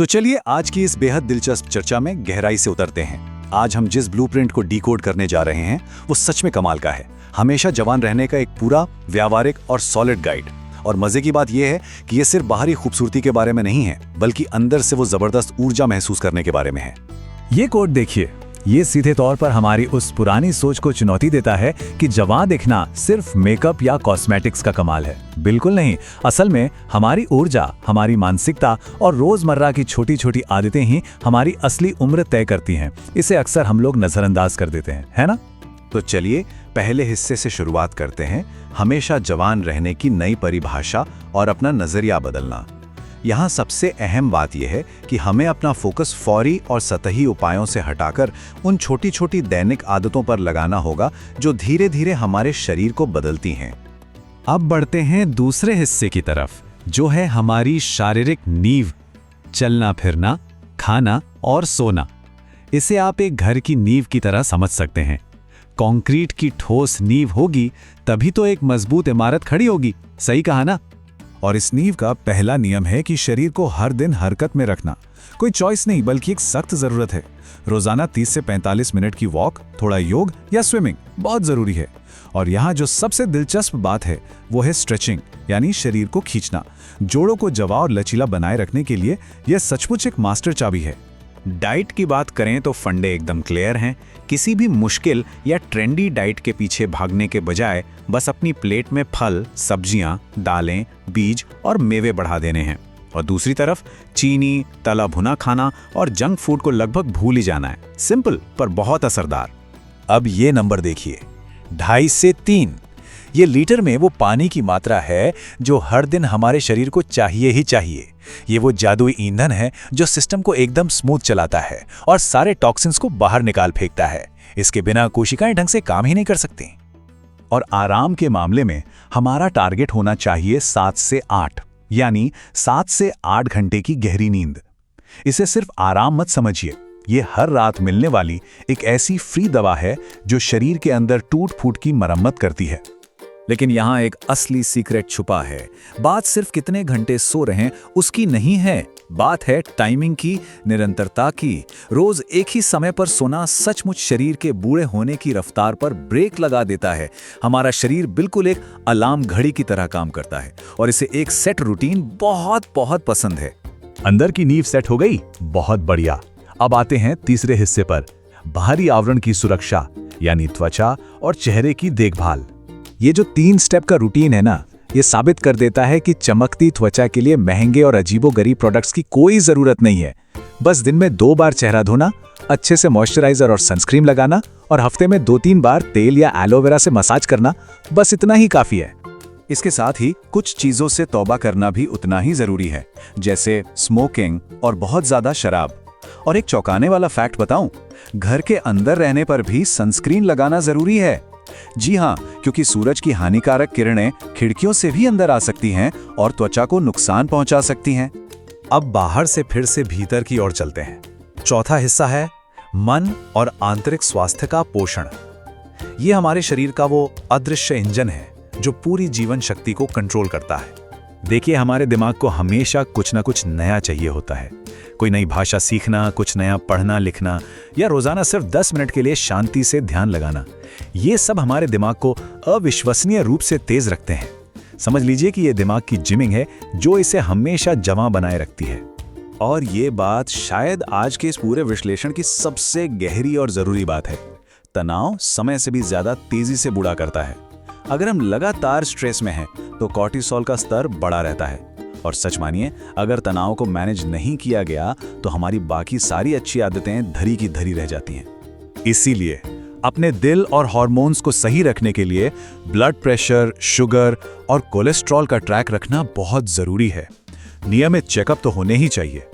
तो चलिए आज की इस बेहद दिलचस्प चर्चा में गहराई से उतरते हैं। आज हम जिस ब्लूप्रिंट को डिकोड करने जा रहे हैं वो सच में कमाल का है। हमेशा जवान रहने का एक पूरा व्यावहारिक और सॉलिड गाइड। और मजे की बात यह है कि ये सिर्फ बाहरी खूबसूरती के बारे में नहीं है, बल्कि अंदर से वो जबरदस्त ऊर्जा महसूस करने के बारे में है। ये कोड देखिए, ये सीधे तौर पर हमारी उस पुरानी सोच को चुनौती देता है कि जवान दिखना सिर्फ मेकअप या कॉस्मेटिक्स का कमाल है। बिल्कुल नहीं, असल में हमारी ऊर्जा, हमारी मानसिकता और रोजमर्रा की छोटी छोटी आदतें ही हमारी असली उम्र तय करती हैं। इसे अक्सर हम लोग नजरअंदाज कर देते हैं, है ना? तो चलिए पहले हिस्से से शुरुआत करते हैं, हमेशा जवान रहने की नई परिभाषा और अपना नजरिया बदलना। यहाँ सबसे अहम बात यह है कि हमें अपना फोकस फौरी और सतही उपायों से हटाकर उन छोटी छोटी दैनिक आदतों पर लगाना होगा जो धीरे धीरे हमारे शरीर को बदलती हैं। अब बढ़ते हैं दूसरे हिस्से की तरफ, जो है हमारी शारीरिक नींव। चलना फिरना, खाना और सोना। इसे आप एक घर की नींव की तरह समझ सकते हैं। कंक्रीट की ठोस नींव होगी तभी तो एक मजबूत इमारत खड़ी होगी। सही कहा ना? और इस नींव का पहला नियम है कि शरीर को हर दिन हरकत में रखना। कोई चॉइस नहीं, बल्कि एक सख्त जरूरत है। रोजाना 30 से 45 मिनट की वॉक, थोड़ा योग या स्विमिंग बहुत जरूरी है। और यहाँ जो सबसे दिलचस्प बात है वो है स्ट्रेचिंग, यानी शरीर को खींचना। जोड़ों को जवा और लचीला बनाए रखने के लिए यह सचमुच एक मास्टर चाबी है। डाइट की बात करें तो फंडे एकदम क्लियर हैं। किसी भी मुश्किल या ट्रेंडी डाइट के पीछे भागने के बजाय बस अपनी प्लेट में फल, सब्जियां, दालें, बीज और मेवे बढ़ा देने हैं। और दूसरी तरफ चीनी, तला भुना खाना और जंक फूड को लगभग भूल ही जाना है। सिंपल पर बहुत असरदार। अब ये नंबर देखिए, 2.5 से 3। ये लीटर में वो पानी की मात्रा है जो हर दिन हमारे शरीर को चाहिए ही चाहिए। ये वो जादुई ईंधन है जो सिस्टम को एकदम स्मूथ चलाता है और सारे टॉक्सिन्स को बाहर निकाल फेंकता है। इसके बिना कोशिकाएं ढंग से काम ही नहीं कर सकती। और आराम के मामले में हमारा टारगेट होना चाहिए 7 से 8, यानी 7 से 8 घंटे की गहरी नींद। इसे सिर्फ आराम मत समझिए, ये हर रात मिलने वाली एक ऐसी फ्री दवा है जो शरीर के अंदर टूट फूट की मरम्मत करती है। लेकिन यहाँ एक असली सीक्रेट छुपा है। बात सिर्फ कितने घंटे सो रहे हैं उसकी नहीं है, बात है टाइमिंग की, निरंतरता की। रोज एक ही समय पर सोना सचमुच शरीर के बूढ़े होने की रफ्तार पर ब्रेक लगा देता है। हमारा शरीर बिल्कुल एक अलार्म घड़ी की तरह काम करता है और इसे एक सेट रूटीन बहुत बहुत पसंद है। अंदर की नींव सेट हो गई, बहुत बढ़िया। अब आते हैं तीसरे हिस्से पर, बाहरी आवरण की सुरक्षा, यानी त्वचा और चेहरे की देखभाल। ये जो 3 स्टेप का रूटीन है ना, ये साबित कर देता है कि चमकती त्वचा के लिए महंगे और अजीबोगरीब प्रोडक्ट्स की कोई जरूरत नहीं है। बस दिन में 2 बार चेहरा धोना, अच्छे से मॉइस्चराइजर और सनस्क्रीन लगाना और हफ्ते में 2-3 बार तेल या एलोवेरा से मसाज करना, बस इतना ही काफी है। इसके साथ ही कुछ चीजों से तौबा करना भी उतना ही जरूरी है, जैसे स्मोकिंग और बहुत ज्यादा शराब। और एक चौंकाने वाला फैक्ट बताऊं, घर के अंदर रहने पर भी सनस्क्रीन लगाना जरूरी है। जी हाँ, क्योंकि सूरज की हानिकारक किरणें खिड़कियों से भी अंदर आ सकती हैं और त्वचा को नुकसान पहुंचा सकती हैं। अब बाहर से फिर से भीतर की ओर चलते हैं। चौथा हिस्सा है मन और आंतरिक स्वास्थ्य का पोषण। ये हमारे शरीर का वो अदृश्य इंजन है जो पूरी जीवन शक्ति को कंट्रोल करता है। देखिए, हमारे दिमाग को हमेशा कुछ ना कुछ नया चाहिए होता है। कोई नई भाषा सीखना, कुछ नया पढ़ना लिखना या रोजाना सिर्फ 10 मिनट के लिए शांति से ध्यान लगाना, ये सब हमारे दिमाग को अविश्वसनीय रूप से तेज रखते हैं। समझ लीजिए कि ये दिमाग की जिमिंग है जो इसे हमेशा जमा बनाए रखती है। और ये बात शायद आज के इस पूरे विश्लेषण की सबसे गहरी और जरूरी बात है। तनाव समय से भी ज्यादा तेजी से बूढ़ा करता है। अगर हम लगातार स्ट्रेस में हैं तो कॉर्टिसोल का स्तर बढ़ा रहता है। और सच मानिए, अगर तनाव को मैनेज नहीं किया गया तो हमारी बाकी सारी अच्छी आदतें धरी की धरी रह जाती हैं। इसीलिए अपने दिल और हार्मोन्स को सही रखने के लिए ब्लड प्रेशर, शुगर और कोलेस्ट्रॉल का ट्रैक रखना बहुत जरूरी है। नियमित चेकअप तो होने ही चाहिए।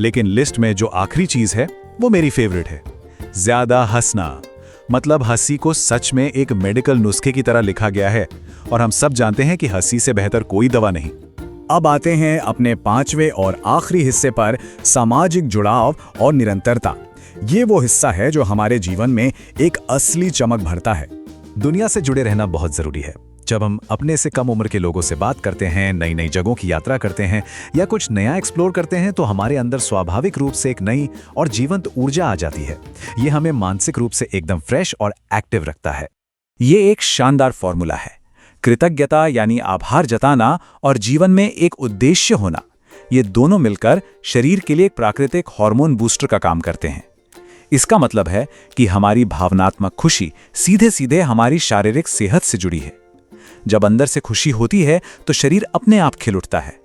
लेकिन लिस्ट में जो आखिरी चीज है वो मेरी फेवरेट है, ज्यादा हंसना। मतलब हंसी को सच में एक मेडिकल नुस्खे की तरह लिखा गया है और हम सब जानते हैं कि हंसी से बेहतर कोई दवा नहीं। अब आते हैं अपने 5वें और आखिरी हिस्से पर, सामाजिक जुड़ाव और निरंतरता। ये वो हिस्सा है जो हमारे जीवन में एक असली चमक भरता है। दुनिया से जुड़े रहना बहुत जरूरी है। जब हम अपने से कम उम्र के लोगों से बात करते हैं, नई नई जगहों की यात्रा करते हैं या कुछ नया एक्सप्लोर करते हैं, तो हमारे अंदर स्वाभाविक रूप से एक नई और जीवंत ऊर्जा आ जाती है। ये हमें मानसिक रूप से एकदम फ्रेश और एक्टिव रखता है। ये एक शानदार फॉर्मूला है। कृतज्ञता यानी आभार जताना और जीवन में एक उद्देश्य होना, ये दोनों मिलकर शरीर के लिए एक प्राकृतिक हार्मोन बूस्टर का काम करते हैं। इसका मतलब है कि हमारी भावनात्मक खुशी सीधे सीधे हमारी शारीरिक सेहत से जुड़ी है। जब अंदर से खुशी होती है तो शरीर अपने आप खिल उठता है।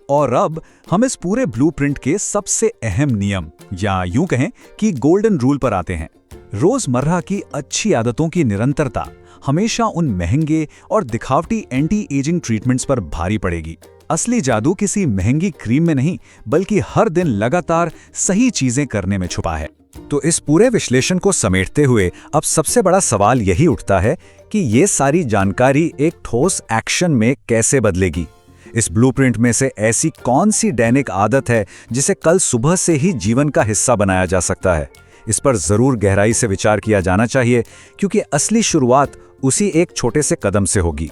और अब हम इस पूरे ब्लूप्रिंट के सबसे अहम नियम या यूं कहें कि गोल्डन रूल पर आते हैं। रोजमर्रा की अच्छी आदतों की निरंतरता हमेशा उन महंगे और दिखावटी एंटी एजिंग ट्रीटमेंट्स पर भारी पड़ेगी। असली जादू किसी महंगी क्रीम में नहीं, बल्कि हर दिन लगातार सही चीजें करने में छुपा है। तो इस पूरे विश्लेषण को समेटते हुए अब सबसे बड़ा सवाल यही उठता है कि ये सारी जानकारी एक ठोस एक्शन में कैसे बदलेगी। इस ब्लूप्रिंट में से ऐसी कौन सी दैनिक आदत है जिसे कल सुबह से ही जीवन का हिस्सा बनाया जा सकता है? इस पर जरूर गहराई से विचार किया जाना चाहिए, क्योंकि असली शुरुआत उसी एक छोटे से कदम से होगी।